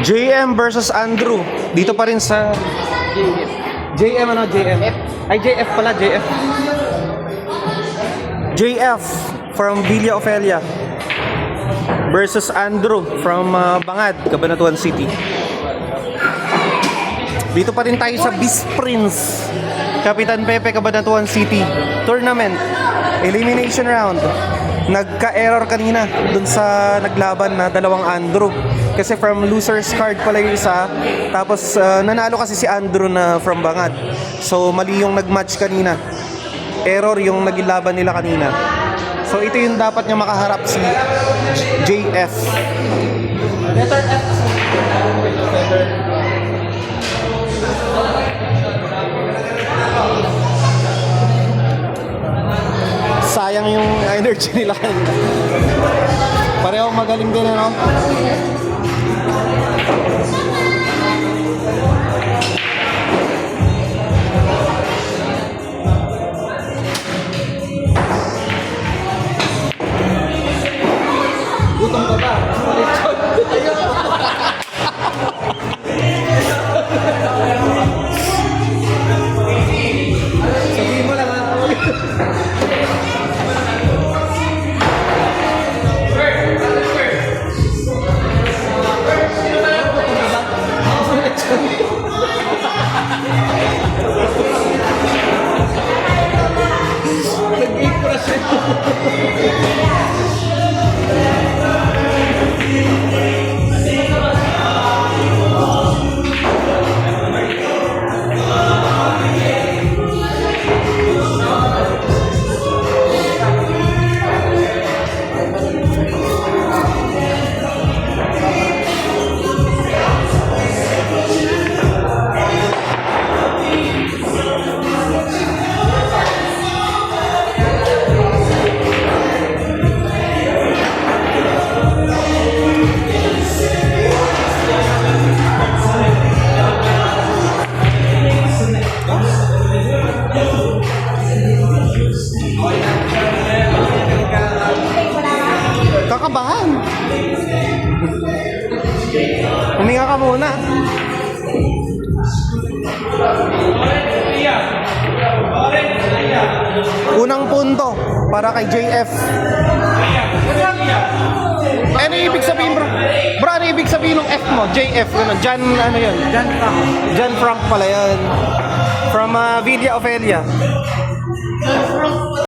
JM versus Andrew. Dito pa rin sa JM ano, JM? Ay, JF pala, JF. JF from Villa Ofelia versus Andrew from Bangad, Cabanatuan City. Dito pa rin tayo sa Beast Prince, Kapitan Pepe, Cabanatuan City Tournament Elimination Round. Nagka-error kanina dun sa naglaban na dalawang Andrew. Kasi from loser's card pala yung isa. Tapos nanalo kasi si Andrew na from Bangad. So mali yung nag-match kanina. Error yung naging laban nila kanina. So ito yung dapat niya makaharap, si JF. Letter F. Sayang yung energy nila kanina. Pareho magaling din, ano? Gutom ka ba? Sabihin mo lang, ha? Nag-eat ko na siya. Kakabahan. Huminga ka muna. Unang punto para kay JF. Ano ibig sabihin, bro? Bro, ano ibig sabihin ng F mo? JF, ano? Jan, ano yun? Jan Frank. Jan Frank pala yun. From Villa Ofelia.